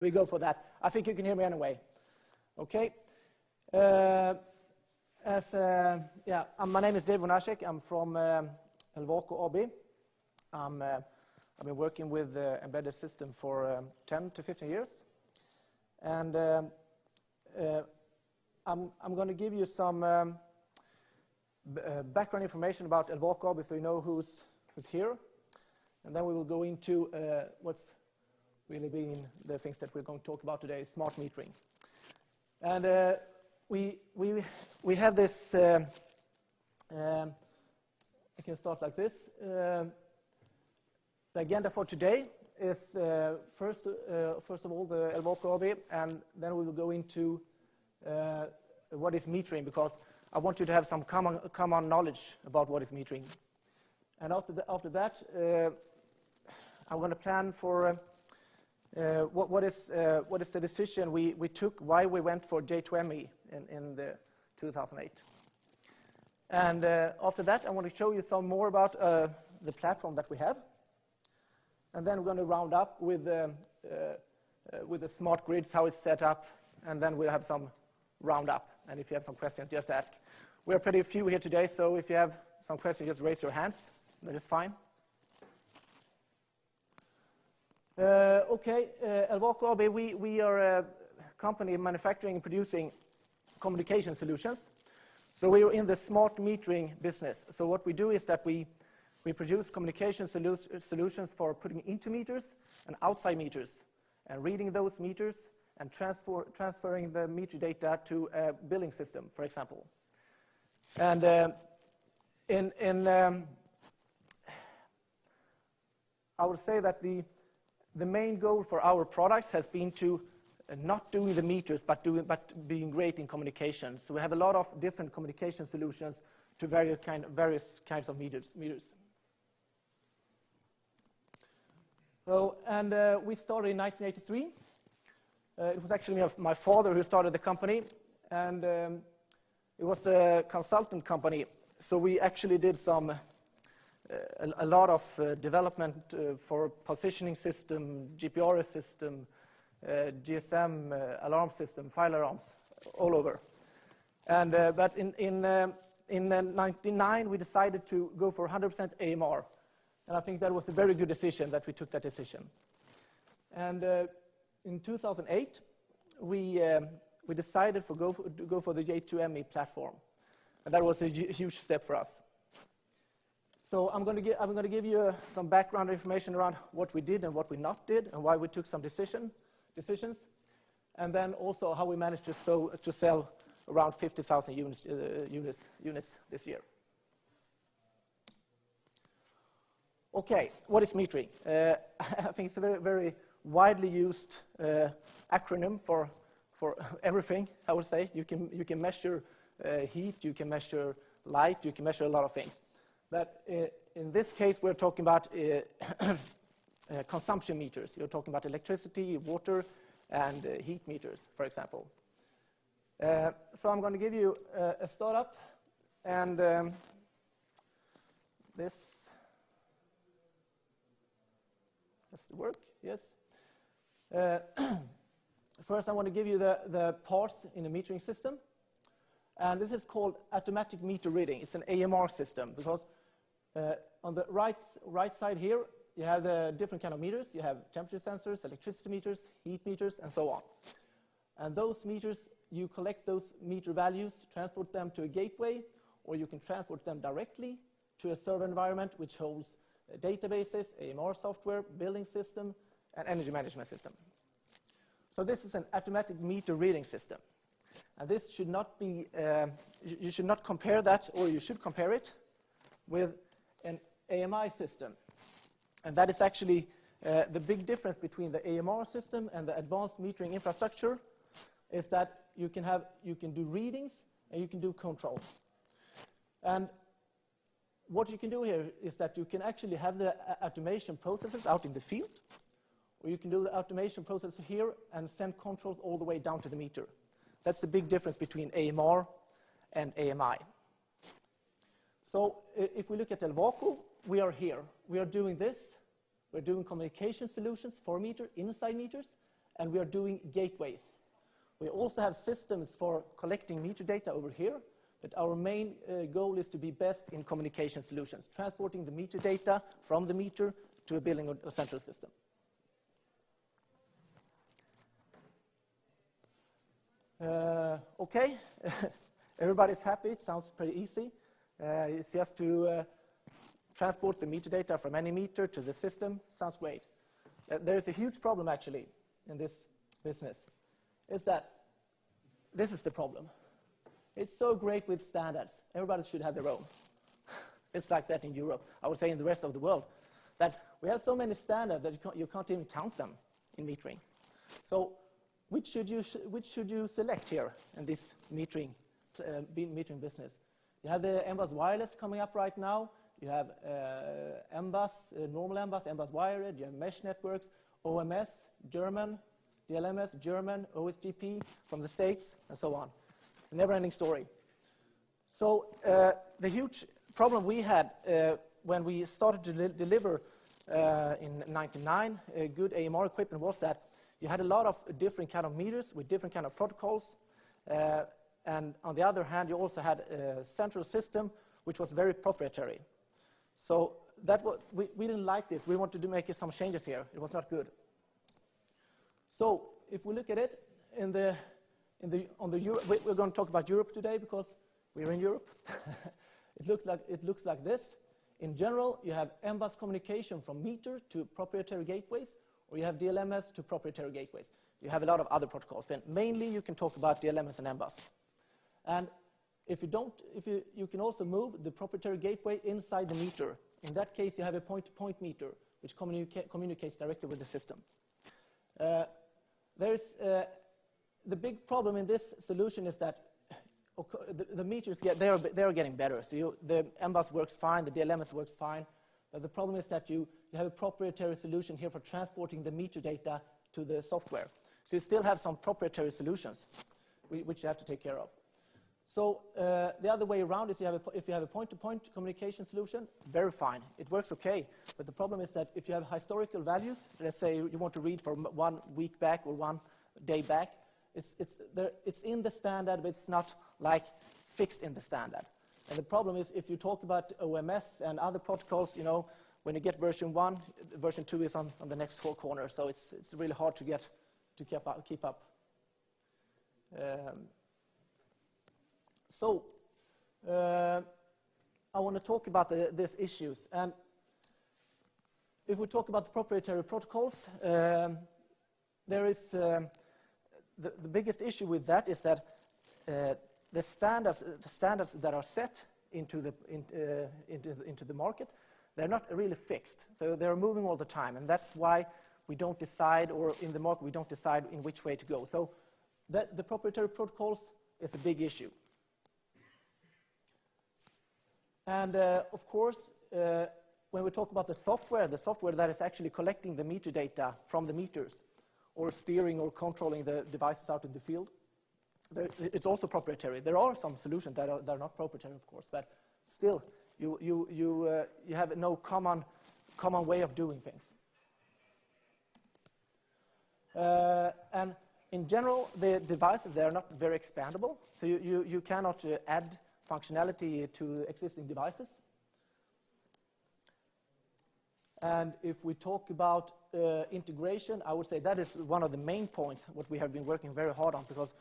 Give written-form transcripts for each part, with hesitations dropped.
We go for that. I think you can hear me anyway. Okay. My name is Dave Vonacek. I'm from Elvaco AB. I've been working with embedded system for 10 to 15 years. And I'm going to give you some background information about Elvaco AB so you know who's here. And then we will go into what's really being the things that we're going to talk about today, smart metering. And we have this, I can start like this. The agenda for today is first of all the Elvaco AB, and then we will go into what is metering, because I want you to have some common knowledge about what is metering. And after that, I'm going to plan for what is the decision we took, why we went for J2ME in the 2008. And after that, I want to show you some more about the platform that we have. And then we're going to round up with the smart grids, how it's set up, and then we'll have some round up. And if you have some questions, just ask. We're pretty few here today, so if you have some questions, just raise your hands. That is fine. Okay, Elvaco AB, we are a company manufacturing and producing communication solutions. So we are in the smart metering business. So what we do is that we produce communication solutions for putting into meters and outside meters, and reading those meters and transferring the meter data to a billing system, for example. And I would say that the main goal for our products has been to not doing the meters, but being great in communication. So we have a lot of different communication solutions to various kinds of meters. So, and we started in 1983. It was actually my father who started the company, and it was a consultant company. So we actually did a lot of development for positioning system, GPRS system, GSM alarm system, fire alarms, all over. And but in 1999 we decided to go for 100% AMR, and I think that was a very good decision that we took that decision. And in 2008 we decided to go for the J2ME platform, and that was a huge step for us. So I'm going to give you some background information around what we did and what we not did, and why we took some decisions, and then also how we managed to sell around 50,000 units this year. Okay, what is metering? I think it's a very, very widely used acronym for everything. I would say you can measure heat, you can measure light, you can measure a lot of things. But in this case, we're talking about consumption meters. You're talking about electricity, water, and heat meters, for example. So I'm going to give you a startup, and this has to work, yes. First, I want to give you the parts in a metering system. And this is called automatic meter reading. It's an AMR system, because on the right side here, you have the different kind of meters. You have temperature sensors, electricity meters, heat meters, and so on. And those meters, you collect those meter values, transport them to a gateway, or you can transport them directly to a server environment which holds databases, AMR software, billing system, and energy management system. So this is an automatic meter reading system. And this should not be, you should not compare that, or you should compare it with an AMI system. And that is actually the big difference between the AMR system and the advanced metering infrastructure, is that you can do readings and you can do control. And what you can do here is that you can actually have the automation processes out in the field, or you can do the automation process here and send controls all the way down to the meter. That's the big difference between AMR and AMI. So if we look at Elvaco, we are here. We are doing this. We're doing communication solutions for meter, inside meters, and we are doing gateways. We also have systems for collecting meter data over here, but our main goal is to be best in communication solutions, transporting the meter data from the meter to a building or a central system. Okay, everybody's happy. It sounds pretty easy. It's just to transport the meter data from any meter to the system. Sounds great. There's a huge problem actually in this business. Is that this is the problem. It's so great with standards. Everybody should have their own. It's like that in Europe. I would say in the rest of the world, that we have so many standards that you can't even count them in metering. So which should you select here in this metering business? You have the MBUS wireless coming up right now. You have MBUS, normal MBUS, MBUS wired. You have mesh networks, OMS, German, DLMS, German, OSGP from the States, and so on. It's a never-ending story. So the huge problem we had when we started to deliver in 1999 good AMR equipment was that you had a lot of different kind of meters with different kind of protocols. And on the other hand, you also had a central system which was very proprietary. So that was, we didn't like this. We wanted to make some changes here. It was not good. So if we look at it on the Europe, we're going to talk about Europe today because we're in Europe. It looks like this. In general, you have MBUS communication from meter to proprietary gateways, or you have DLMS to proprietary gateways. You have a lot of other protocols, but mainly you can talk about DLMS and MBUS. And if you don't, you can also move the proprietary gateway inside the meter. In that case, you have a point-to-point meter, which communicates directly with the system. The big problem in this solution is that the meters they are getting better. So the MBUS works fine, the DLMS works fine. But the problem is that you have a proprietary solution here for transporting the meter data to the software. So you still have some proprietary solutions which you have to take care of. So the other way around is if you have a point-to-point communication solution, very fine. It works okay. But the problem is that if you have historical values, let's say you want to read from 1 week back or 1 day back, it's in the standard, but it's not like fixed in the standard. And the problem is if you talk about OMS and other protocols, you know, when you get version 1, version 2 is on the next corner. So it's really hard to keep up. I want to talk about these issues. And if we talk about the proprietary protocols, there is the biggest issue with that is that the standards that are set into the market, they're not really fixed. So they're moving all the time, and that's why we don't decide, or in the market we don't decide in which way to go. So the proprietary protocols is a big issue. And of course, when we talk about the software that is actually collecting the meter data from the meters, or steering or controlling the devices out in the field, it's also proprietary. There are some solutions that are not proprietary, of course, but still, you have no common way of doing things. And in general, the devices, they are not very expandable, so you cannot add functionality to existing devices. And if we talk about integration, I would say that is one of the main points what we have been working very hard on, because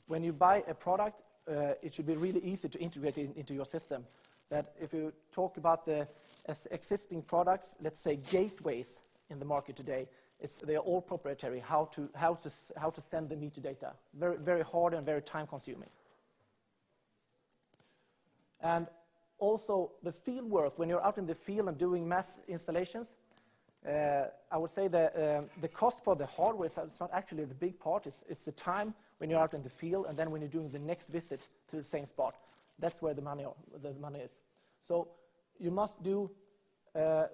when you buy a product, it should be really easy to integrate it into your system. That if you talk about the existing products, let's say gateways in the market today, they are all proprietary. How to send the meter data, very very hard and very time consuming. And also the field work, when you're out in the field and doing mass installations, I would say that the cost for the hardware is not actually the big part. It's the time when you're out in the field, and then when you're doing the next visit to the same spot. That's where the money is. So we must do a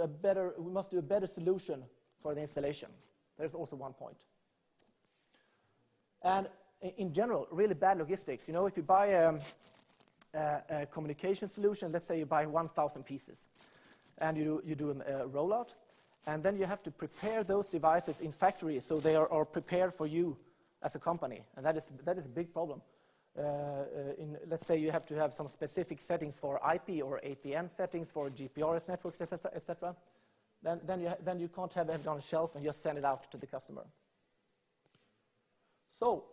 better solution for the installation. There's also one point. And in general, really bad logistics. You know, if you buy a communication solution, let's say you buy 1,000 pieces, and you do a rollout, and then you have to prepare those devices in factory so they are prepared for you as a company, and that is a big problem. Let's say you have to have some specific settings for IP or APN settings for GPRS networks, etc. Then you can't have it on a shelf and just send it out to the customer. So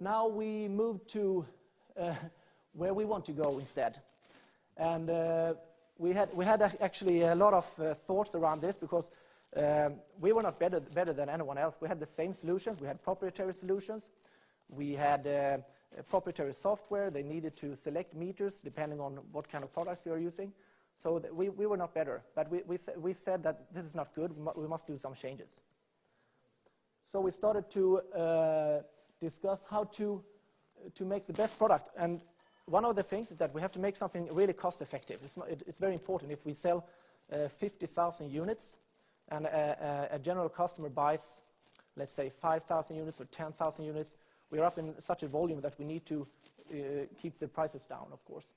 now we move to where we want to go instead, and we had actually a lot of thoughts around this, because we were not better than anyone else. We had the same solutions. We had proprietary solutions. We had proprietary software. They needed to select meters depending on what kind of products you are using. So we were not better, but we said that this is not good. We must do some changes. So we started to discuss how to make the best product. And one of the things is that we have to make something really cost effective. It's very important. If we sell 50,000 units and a general customer buys, let's say, 5,000 units or 10,000 units, we're up in such a volume that we need to keep the prices down, of course.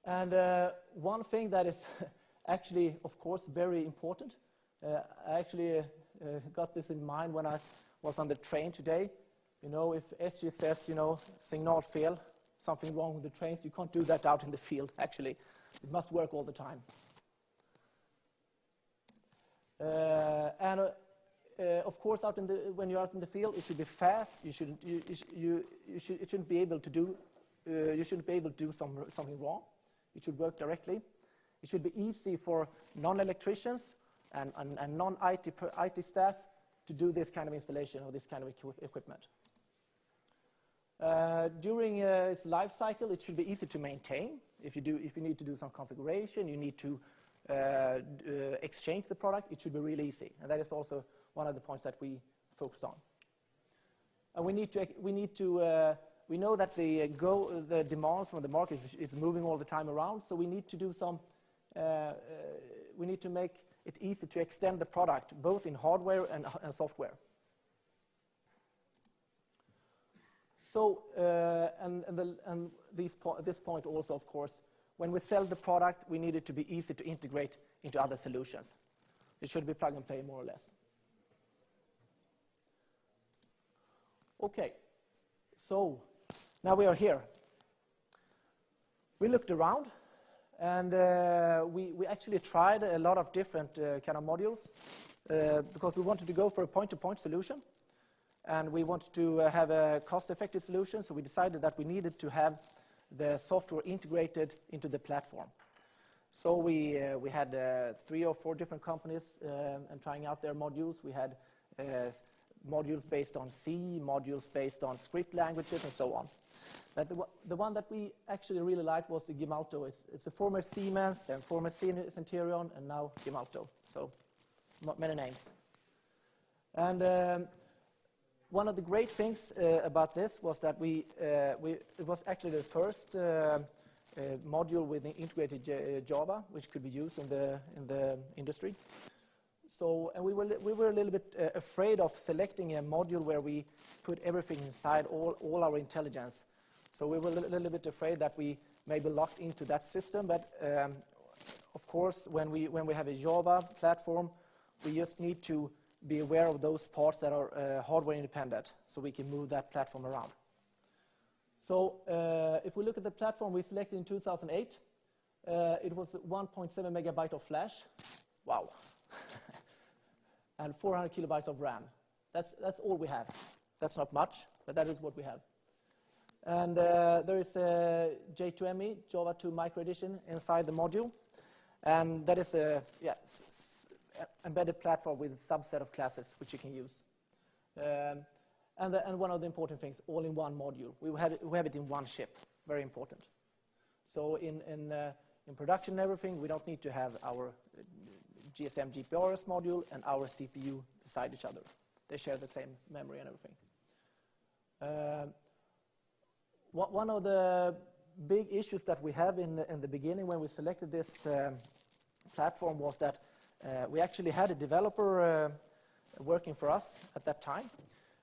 And one thing that is actually, of course, very important, I actually got this in mind when I was on the train today. You know, if SG says, you know, signal fail, something wrong with the trains, you can't do that out in the field, actually. It must work all the time. Of course, when you're out in the field, it should be fast. You shouldn't be able to do something wrong. It should work directly. It should be easy for non-electricians and non-IT staff to do this kind of installation or this kind of equipment. During its life cycle, it should be easy to maintain. If you need to do some configuration, you need to exchange the product, it should be really easy. And that is also one of the points that we focused on. And we know that the demands from the market is moving all the time around, so we need to do some, we need to make it easy to extend the product, both in hardware and software. So, this point also, of course, when we sell the product, we need it to be easy to integrate into other solutions. It should be plug and play, more or less. Okay, so now we are here. We looked around, and we actually tried a lot of different kind of modules because we wanted to go for a point-to-point solution, and we wanted to have a cost-effective solution, so we decided that we needed to have the software integrated into the platform. So we had 3 or 4 different companies and trying out their modules. We had modules based on C, modules based on script languages, and so on. But the one that we actually really liked was the Gemalto. It's a former Siemens and former Centurion, and now Gemalto. So many names. And one of the great things about this was that it was actually the first module with integrated Java, which could be used in the industry. So, and we were a little bit afraid of selecting a module where we put everything inside, all our intelligence. So we were a little bit afraid that we may be locked into that system. But of course, when we have a Java platform, we just need to be aware of those parts that are hardware independent, so we can move that platform around. So if we look at the platform we selected in 2008, it was 1.7 megabyte of flash. Wow. And 400 kilobytes of RAM. That's all we have. That's not much, but that is what we have. And there is a J2ME, Java 2 Micro Edition, inside the module. And that is a embedded platform with a subset of classes which you can use. And one of the important things, all in one module. We have it in one chip, very important. So in production and everything, we don't need to have our GSM GPRS module and our CPU beside each other. They share the same memory and everything. One of the big issues that we have in the beginning when we selected this platform was that we actually had a developer working for us at that time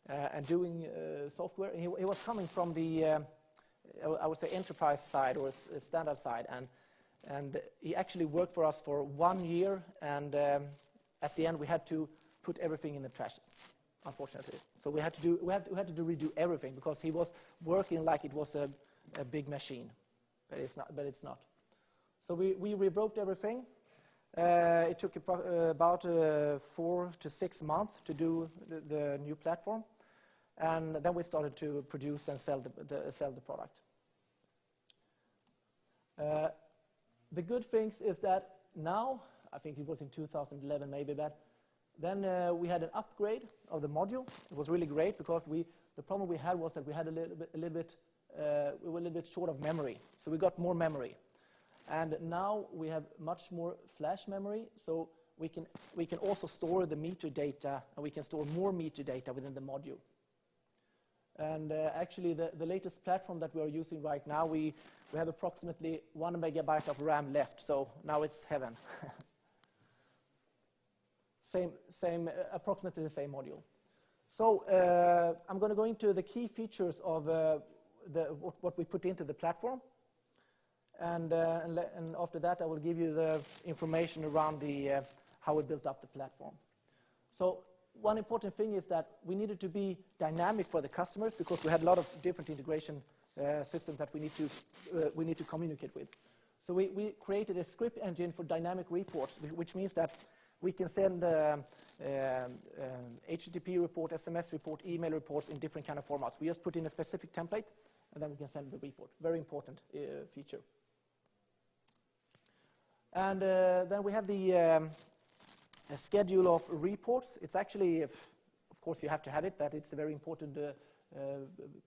and doing software. He was coming from the, I would say, enterprise side or standard side, and And he actually worked for us for 1 year, and at the end we had to put everything in the trashes, unfortunately. So we had to redo everything because he was working like it was a big machine, but it's not. So we rewrote everything. It took about 4 to 6 months to do the new platform, and then we started to produce and sell the product. The good things is that now, I think it was in 2011 maybe, but then we had an upgrade of the module. It was really great because the problem we had was that we had we were a little bit short of memory, so we got more memory. And now we have much more flash memory, so we can also store the meter data, and we can store more meter data within the module. And actually, the latest platform that we are using right now, we have approximately 1 megabyte of RAM left, so now it's heaven. Approximately the same module. So I'm going to go into the key features of what we put into the platform. And after that, I will give you the information around how we built up the platform. So one important thing is that we needed to be dynamic for the customers because we had a lot of different integration systems that we need to communicate with. So we created a script engine for dynamic reports, which means that we can send HTTP report, SMS report, email reports in different kind of formats. We just put in a specific template, and then we can send the report. Very important feature. And then we have the schedule of reports. It's actually, of course, you have to have it, but it's a very important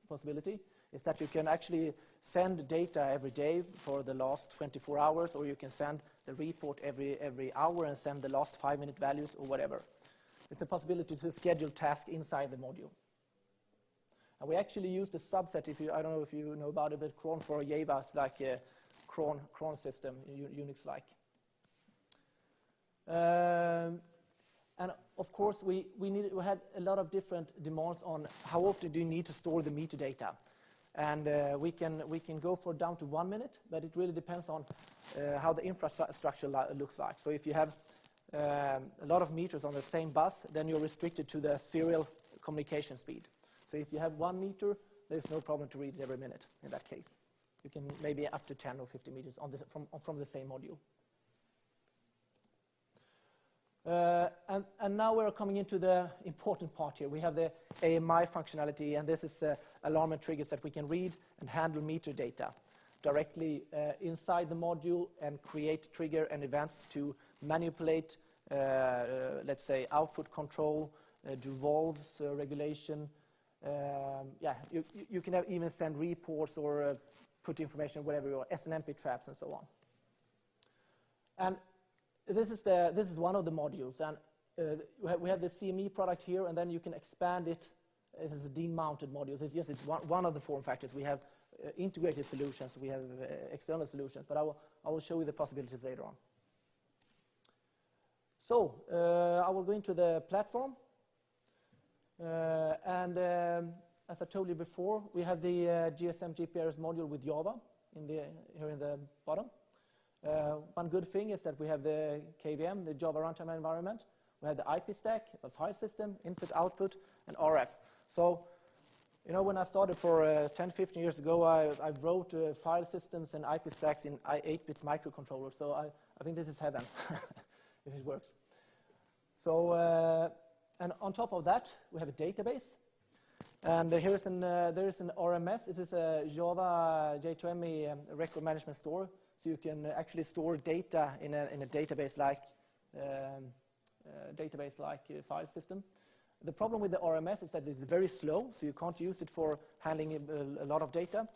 possibility. Is that you can actually send data every day for the last 24 hours, or you can send the report every hour and send the last 5-minute values or whatever. It's a possibility to schedule tasks inside the module. And we actually used a subset, I don't know if you know about it, but cron for Java, it's like a cron system, Unix-like. And of course, we had a lot of different demands on how often do you need to store the metadata. And we can go for down to 1 minute, but it really depends on how the infrastructure looks like. So if you have a lot of meters on the same bus, then you're restricted to the serial communication speed. So if you have 1 meter, there's no problem to read it every minute in that case. You can maybe up to 10 or 50 meters from the same module. And now we're coming into the important part here. We have the AMI functionality, and this is alarm and triggers that we can read and handle meter data directly inside the module and create trigger and events to manipulate, let's say, output control, do valves regulation. You can even send reports or put information, whatever you want, SNMP traps and so on. And this is one of the modules, and we have the CME product here, and then you can expand it. This is a D-mounted module. It's one of the form factors. We have integrated solutions. We have external solutions, but I will show you the possibilities later on. So I will go into the platform, and as I told you before, we have the GSM GPRS module with Java here in the bottom. One good thing is that we have the KVM, the Java runtime environment. We have the IP stack, a file system, input, output, and RF. So, when I started for 10, 15 years ago, I wrote file systems and IP stacks in 8-bit microcontrollers. So I think this is heaven, if it works. So, and on top of that, we have a database. And there is an RMS. It is a Java J2ME record management store. So you can actually store data in a database-like file system. The problem with the RMS is that it's very slow, so you can't use it for handling a lot of data.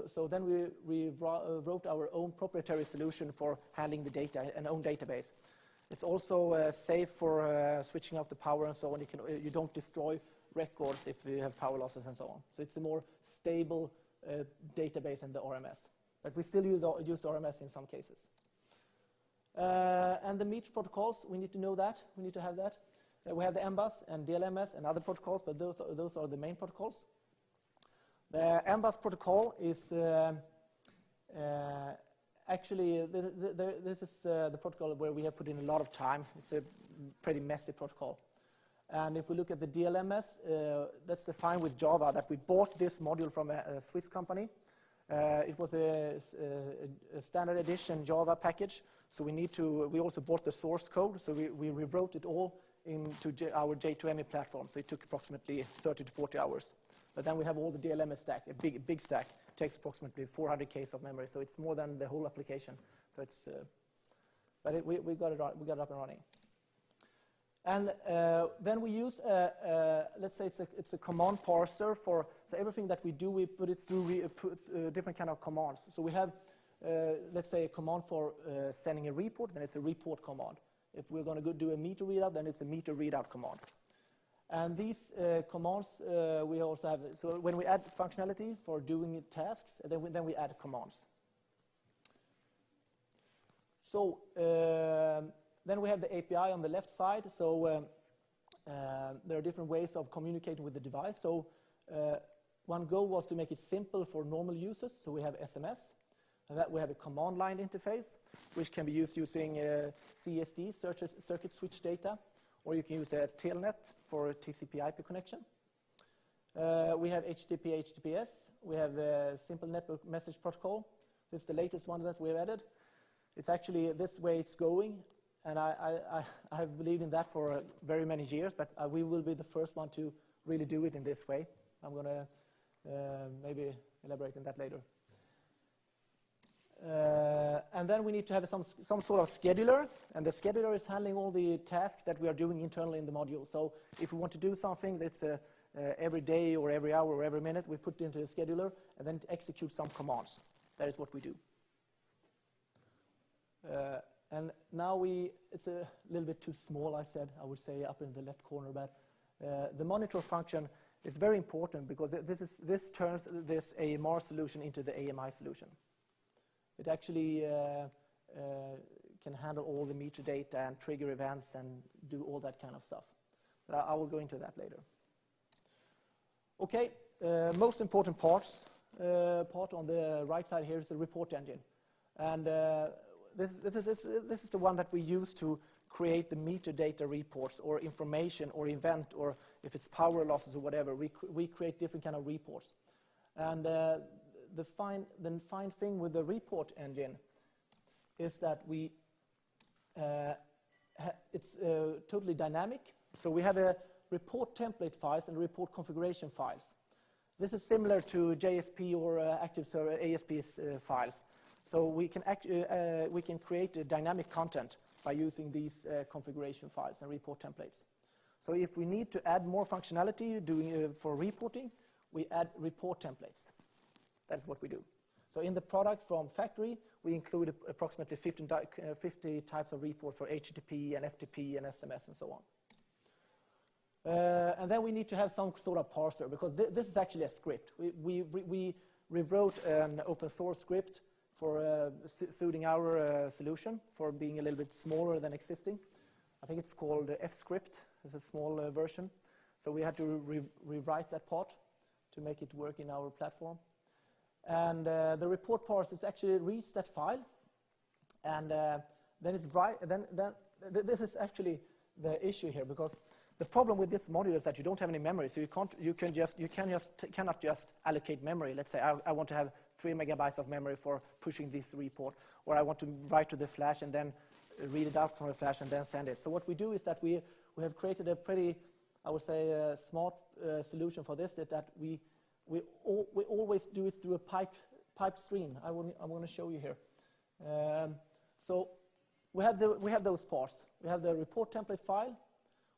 So then we wrote our own proprietary solution for handling the data, an own database. It's also safe for switching off the power and so on. You don't destroy records if you have power losses and so on. So it's a more stable database than the RMS. But we still use RMS in some cases. And the meter protocols, we need to know that. We need to have that. We have the MBus and DLMS and other protocols, but those are the main protocols. The MBus protocol is Actually, this is the protocol where we have put in a lot of time. It's a pretty messy protocol. And if we look at the DLMS, that's defined with Java, that we bought this module from a Swiss company. It was a standard edition Java package, so we also bought the source code, so we rewrote it all into our J2ME platform, so it took approximately 30 to 40 hours. But then we have all the DLMS stack, a big stack. It takes approximately 400 Ks of memory, so it's more than the whole application. So it's, but we got it up and running. And then we use, let's say it's a command parser for, so everything that we do, we put it through different kind of commands. So we have, let's say, a command for sending a report, then it's a report command. If we're going to go do a meter readout, then it's a meter readout command. And these commands, we also have, so when we add functionality for doing tasks, then we add commands. So then we have the API on the left side. So there are different ways of communicating with the device. So one goal was to make it simple for normal users. So we have SMS. And that we have a command line interface, which can be used using CSD, circuit switch data, or you can use a telnet for a TCP IP connection. We have HTTP, HTTPS. We have a simple network message protocol. This is the latest one that we've added. It's actually this way it's going, and I have believed in that for very many years, but we will be the first one to really do it in this way. I'm going to maybe elaborate on that later. And then we need to have some sort of scheduler, and the scheduler is handling all the tasks that we are doing internally in the module. So if we want to do something that's every day or every hour or every minute, we put it into the scheduler and then execute some commands. That is what we do. And now it's a little bit too small, I would say, up in the left corner, but the monitor function is very important because this turns this AMR solution into the AMI solution. It actually can handle all the meter data and trigger events and do all that kind of stuff. But I will go into that later. Okay, most important part on the right side here is the report engine. And this is the one that we use to create the meter data reports or information or event, or if it's power losses or whatever, we create different kind of reports. And the fine thing with the report engine is that it's totally dynamic. So we have a report template files and report configuration files. This is similar to JSP or active server ASP files. So we can create dynamic content by using these configuration files and report templates. So if we need to add more functionality for reporting, we add report templates. That's what we do. So in the product from factory, we include approximately 50 types of reports for HTTP and FTP and SMS and so on. And then we need to have some sort of parser, because this is actually a script. We rewrote an open source script for suiting our solution, for being a little bit smaller than existing. I think it's called F-script. It's a small version. So we had to rewrite that part to make it work in our platform. And the report parser actually reads that file, and then it's this is actually the issue here, because the problem with this module is that you don't have any memory, so you cannot just allocate memory. Let's say I want to have 3 megabytes of memory for pushing this report, or I want to write to the flash and then read it out from the flash and then send it. So what we do is that we have created a pretty, I would say, smart solution for this, that we always do it through a pipe stream. I'm going to show you here. So we have those parts. We have the report template file.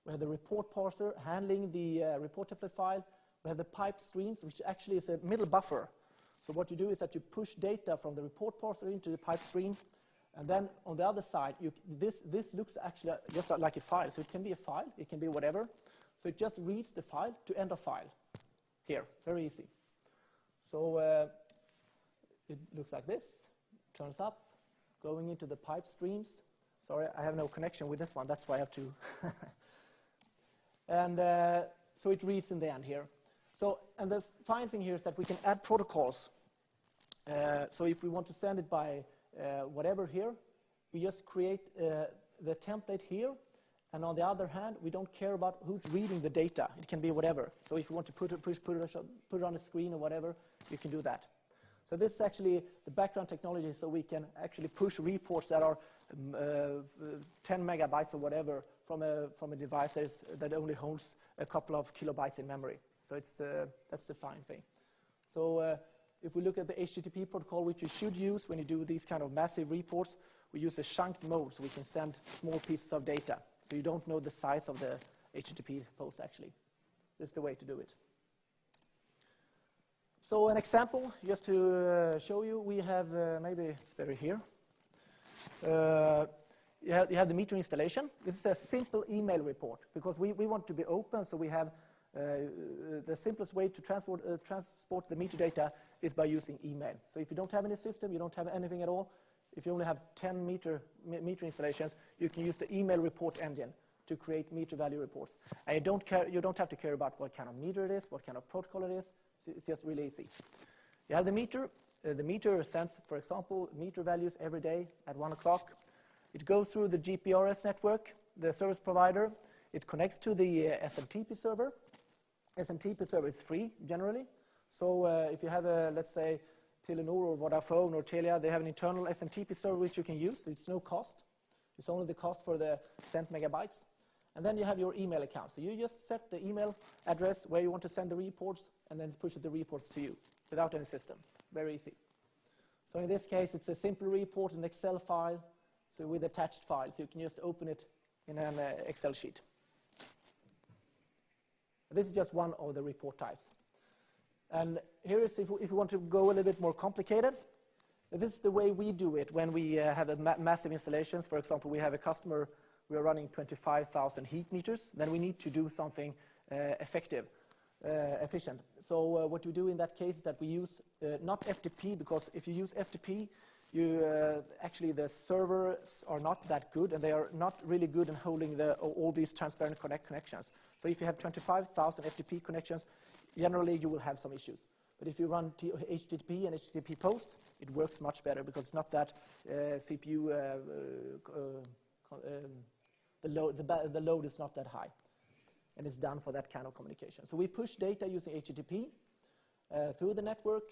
We have the report parser handling the report template file. We have the pipe streams, which actually is a middle buffer. So what you do is that you push data from the report parser into the pipe stream, and then on the other side, this looks actually just like a file. So it can be a file, it can be whatever. So it just reads the file to end of file. Here, very easy. So it looks like this, turns up, going into the pipe streams. Sorry, I have no connection with this one, that's why I have to. And so it reads in the end here. So, and the fine thing here is that we can add protocols. So if we want to send it by whatever here. We just create the template here, and on the other hand, we don't care about who's reading the data. It can be whatever. So if you want to put it on a screen or whatever, you can do that. So this is actually the background technology, so we can actually push reports that are 10 megabytes or whatever from a device that only holds a couple of kilobytes in memory. So that's the fine thing. So if we look at the HTTP protocol, which you should use when you do these kind of massive reports, we use a chunked mode, so we can send small pieces of data. So you don't know the size of the HTTP post, actually. This is the way to do it. So an example, just to show you, we have, maybe it's better here. You have the meter installation. This is a simple email report, because we want to be open, so we have the simplest way to transport the meter data is by using email. So if you don't have any system, you don't have anything at all, if you only have 10 meter installations, you can use the email report engine to create meter value reports. And you don't have to care about what kind of meter it is, what kind of protocol it is. So it's just really easy. You have the meter. The meter sends, for example, meter values every day at 1 o'clock. It goes through the GPRS network, the service provider. It connects to the SMTP server. SMTP server is free, generally. So if you have let's say, Telenor or Vodafone or Telia, they have an internal SMTP server which you can use. So it's no cost. It's only the cost for the sent megabytes. And then you have your email account. So you just set the email address where you want to send the reports, and then push the reports to you without any system. Very easy. So in this case, it's a simple report, an Excel file, so with attached files. So you can just open it in an Excel sheet. This is just one of the report types. And here is, if you want to go a little bit more complicated, this is the way we do it when we have a massive installations. For example, we have a customer, we are running 25,000 heat meters. Then we need to do something efficient. So what we do in that case is that we use not FTP, because if you use FTP, actually the servers are not that good, and they are not really good in holding all these transparent connections. So if you have 25,000 FTP connections, generally you will have some issues. But if you run HTTP and HTTP post, it works much better, because it's not that CPU, the load is not that high, and it's done for that kind of communication. So we push data using HTTP through the network.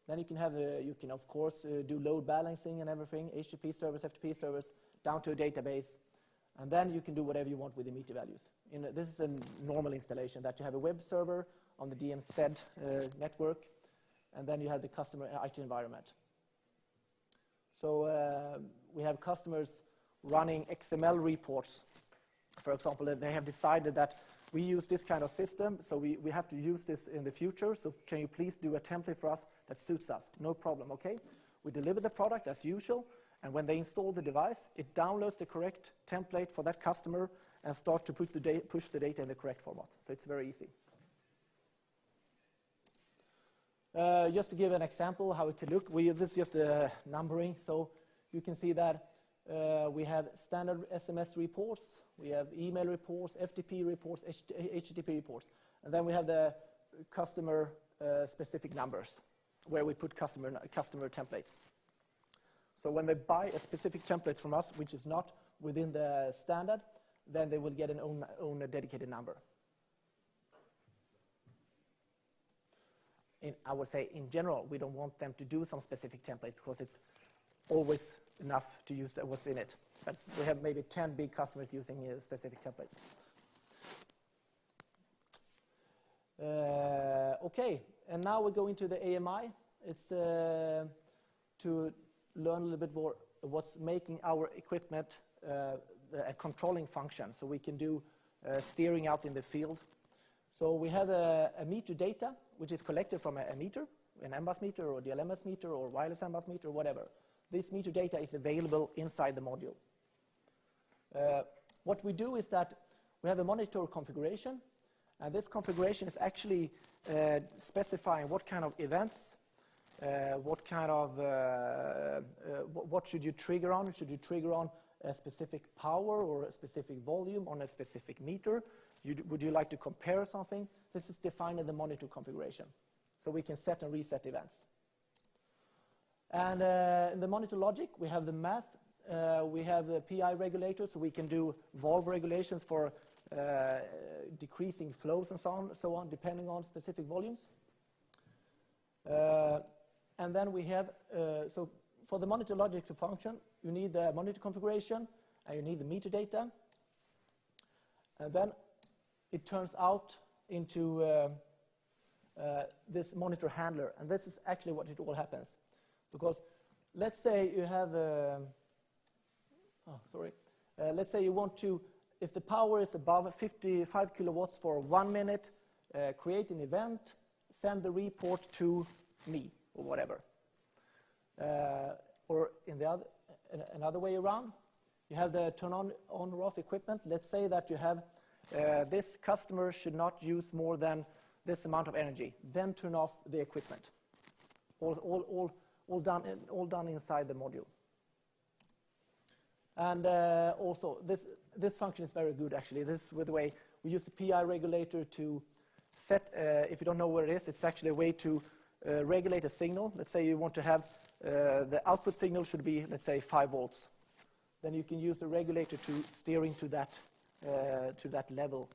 Then you can of course do load balancing and everything, HTTP servers, FTP servers, down to a database, and then you can do whatever you want with the meter values. This is a normal installation, that you have a web server on the DMZ network, and then you have the customer IT environment. So we have customers running XML reports. For example, they have decided that we use this kind of system, so we have to use this in the future, so can you please do a template for us that suits us? No problem, okay? We deliver the product as usual, and when they install the device, it downloads the correct template for that customer and starts to push the data in the correct format. So it's very easy. Just to give an example how it could look, this is just a numbering, so you can see that we have standard SMS reports, we have email reports, FTP reports, HTTP reports, and then we have the customer specific numbers where we put customer templates. So when they buy a specific template from us, which is not within the standard, then they will get an own dedicated number. I would say in general, we don't want them to do some specific templates, because it's always enough to use what's in it. But we have maybe 10 big customers using specific templates. Okay, and now we go into the AMI. It's to learn a little bit more what's making our equipment a controlling function, so we can do steering out in the field. So we have a meter data, which is collected from a meter, an MBUS meter or DLMS meter or wireless MBUS meter, whatever. This meter data is available inside the module. What we do is that we have a monitor configuration, and this configuration is actually specifying what kind of events, what should you trigger on? Should you trigger on a specific power or a specific volume on a specific meter? Would you like to compare something? This is defined in the monitor configuration. So we can set and reset events. And in the monitor logic, we have the math. We have the PI regulator, so we can do valve regulations for decreasing flows and so on, depending on specific volumes. And then we have, so for the monitor logic to function, you need the monitor configuration, and you need the meter data. And then it turns out into this monitor handler. And this is actually what it all happens. Because let's say you have, let's say you want to, if the power is above 55 kilowatts for 1 minute, create an event, send the report to me, or whatever. Or in the another way around, you have the turn on or off equipment. Let's say that you have this customer should not use more than this amount of energy. Then turn off the equipment. All done inside the module. And also, this function is very good, actually. This is with the way we use the PI regulator to set, if you don't know what it is, it's actually a way to regulate a signal. Let's say you want to have the output signal should be, let's say, 5 volts. Then you can use a regulator to steering to that level.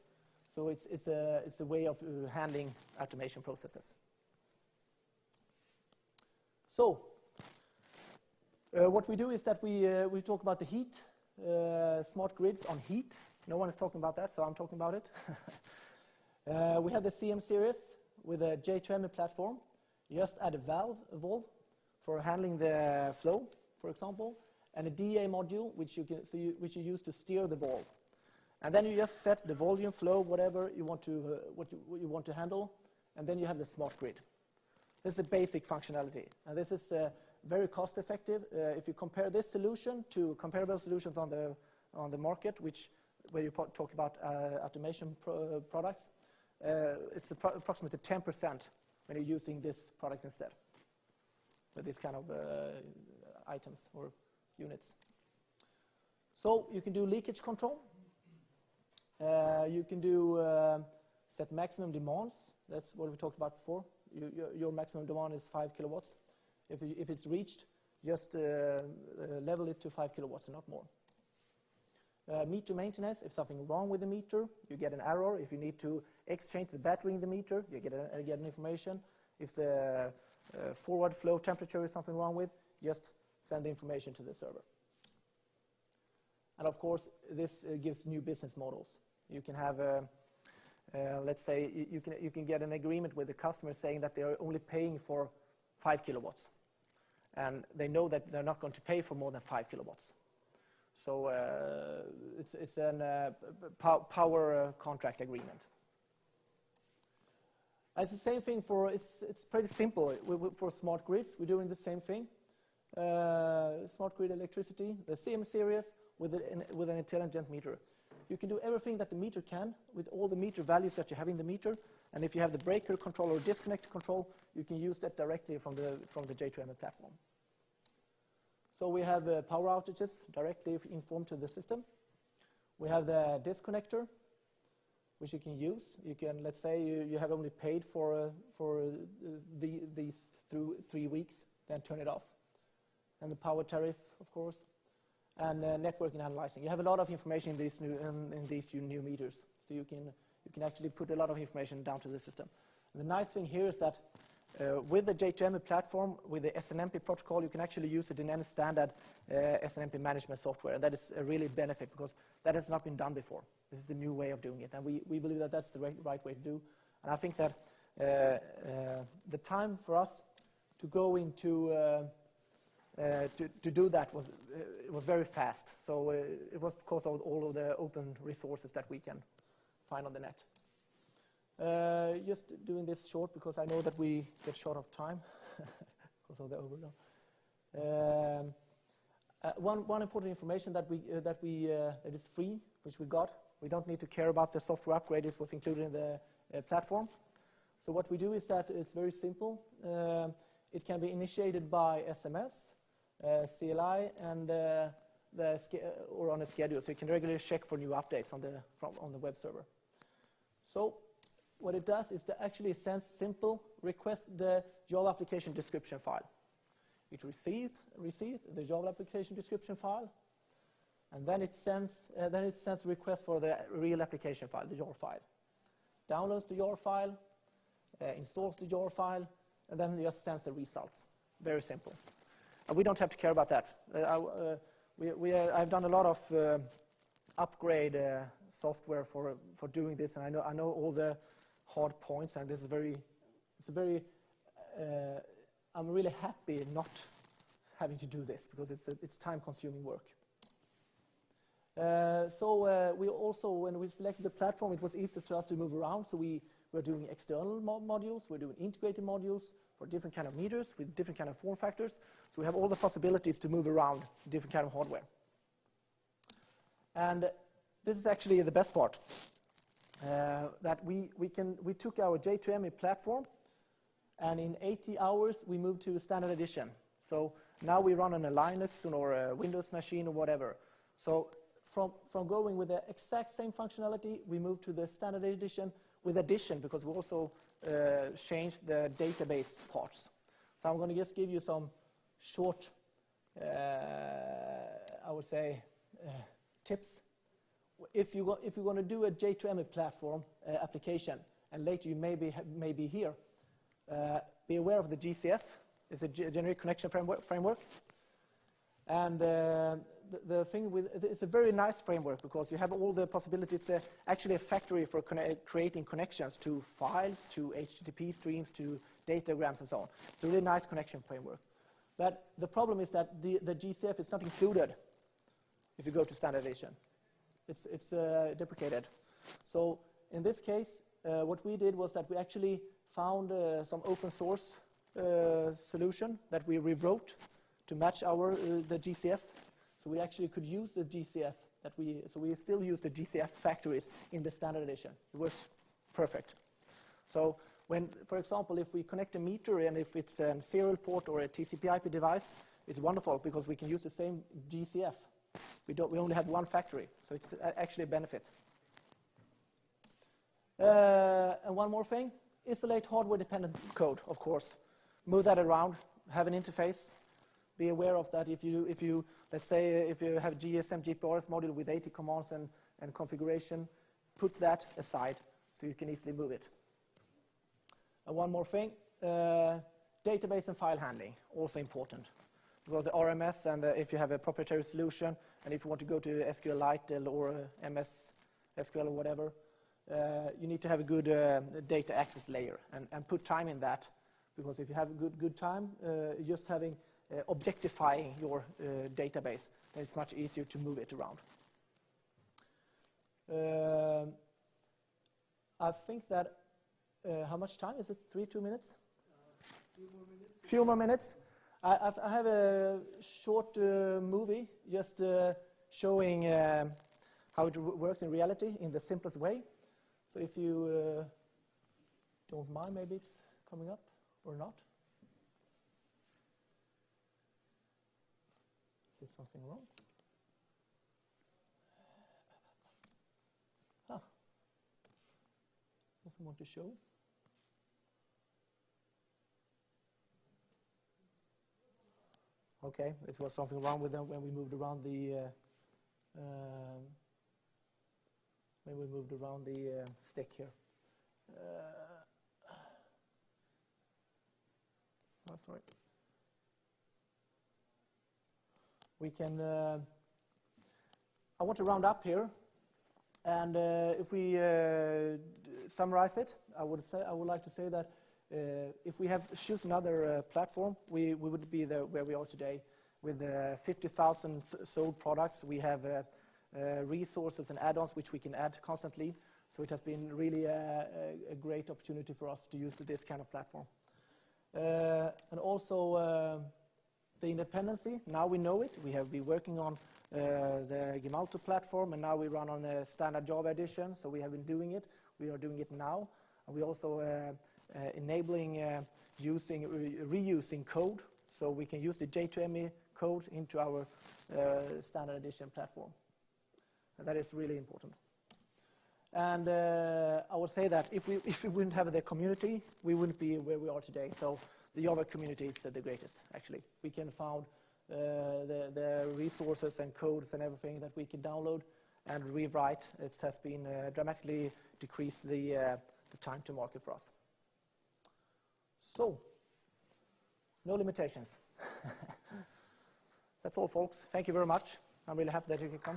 So it's a way of handling automation processes. So what we do is that we talk about the heat, smart grids on heat. No one is talking about that, so I'm talking about it. We have the CM series with a J2M platform. You just add a valve for handling the flow, for example, and a DA module which you use to steer the ball. And then you just set the volume, flow, whatever you want to what you want to handle, and then you have the smart grid. This is a basic functionality, and this is very cost effective. If you compare this solution to comparable solutions on the market, where you talk about automation products, it's approximately 10% when you're using this product instead, with these kind of items or units. So you can do leakage control. You can do set maximum demands. That's what we talked about before. Your maximum demand is 5 kilowatts. If it's reached, just level it to 5 kilowatts and not more. Meter maintenance, if something wrong with the meter, you get an error. If you need to exchange the battery in the meter, you get an information. If the forward flow temperature is something wrong with, just send the information to the server. And of course, this gives new business models. You can have, let's say, you can get an agreement with the customer saying that they are only paying for 5 kilowatts. And they know that they're not going to pay for more than 5 kilowatts. So it's a power contract agreement. And it's the same thing it's pretty simple. For smart grids, we're doing the same thing. Smart grid electricity, the CM series with an intelligent meter. You can do everything that the meter can with all the meter values that you have in the meter. And if you have the breaker control or disconnect control, you can use that directly from the J2M platform. So we have power outages directly informed to the system. We have the disconnector, which you can use. You can, let's say, you have only paid for these through 3 weeks, then turn it off. And the power tariff, of course, and network and analyzing. You have a lot of information in these new meters, so you can actually put a lot of information down to the system. And the nice thing here is that with the J2M platform, with the SNMP protocol, you can actually use it in any standard SNMP management software, and that is a really benefit because that has not been done before. This is a new way of doing it, and we believe that that's the right way to do. And I think that the time for us to go into to do that was very fast. So it was because of all of the open resources that we can find on the net. Just doing this short because I know that we get short of time because of the overload. One important information that is free, which we got. We don't need to care about the software upgrade. It was included in the platform. So what we do is that it's very simple. It can be initiated by SMS, CLI, and or on a schedule. So you can regularly check for new updates on the web server. So what it does is to actually send simple request the Java application description file. it receives the Java application description file, and then it sends a request for the real application file, the YAR file. Downloads the YAR file, installs the YAR file, and then it just sends the results. Very simple. And we don't have to care about that. I've done a lot of upgrade software for doing this, and I know all the hard points, and this is I'm really happy not having to do this, because it's time-consuming work. We also, when we selected the platform, it was easy to us to move around. So we're doing external modules, we're doing integrated modules for different kind of meters with different kind of form factors. So we have all the possibilities to move around different kind of hardware. And this is actually the best part, that we took our J2ME platform, and in 80 hours we moved to a standard edition. So now we run on a Linux or a Windows machine or whatever. So from going with the exact same functionality, we moved to the standard edition with addition, because we also changed the database parts. So I'm going to just give you some short, I would say, tips. If you're going to do a J2ME platform application, and later you may be here, be aware of the GCF. It's a generic connection framework. And the thing with it's a very nice framework, because you have all the possibilities. It's actually a factory for creating connections to files, to HTTP streams, to datagrams, and so on. It's a really nice connection framework. But the problem is that the GCF is not included if you go to standard edition. It's deprecated. So in this case, what we did was that we actually found some open source solution that we rewrote to match the GCF. So we actually could use the GCF so we still use the GCF factories in the standard edition. It works perfect. So when, for example, if we connect a meter, and if it's a serial port or a TCP/IP device, it's wonderful, because we can use the same GCF. We only have one factory, so it's actually a benefit. And one more thing, isolate hardware-dependent code, of course. Move that around, have an interface. Be aware of that. If you let's say if you have GSM GPRS module with 80 commands and configuration, put that aside so you can easily move it. And one more thing, database and file handling, also important. Because the RMS, and if you have a proprietary solution, and if you want to go to SQLite or MS SQL or whatever, you need to have a good data access layer, and put time in that. Because if you have a good time, just having objectifying your database, then it's much easier to move it around. I think that, how much time is it? 2 minutes? Few more minutes. I have a short movie just showing how it works in reality in the simplest way. So if you don't mind, maybe it's coming up or not. Is something wrong? Doesn't want to show. Okay, it was something wrong with them when we moved around the stick here. Oh, sorry. We can. I want to round up here, and if we summarize it, I would like to say that if we choose another platform, we would be where we are today with 50,000 sold products. We have resources and add-ons which we can add constantly. So it has been really a great opportunity for us to use this kind of platform, and also. The independency, now we know it. We have been working on the Gemalto platform, and now we run on a standard Java edition, so we have been doing it. We are doing it now. And we also enabling reusing code, so we can use the J2ME code into our standard edition platform. And that is really important. And I would say that if we wouldn't have the community, we wouldn't be where we are today. So the Java community is the greatest, actually. We can find the resources and codes and everything that we can download and rewrite. It has been dramatically decreased the time to market for us. So, no limitations. That's all, folks. Thank you very much. I'm really happy that you could come.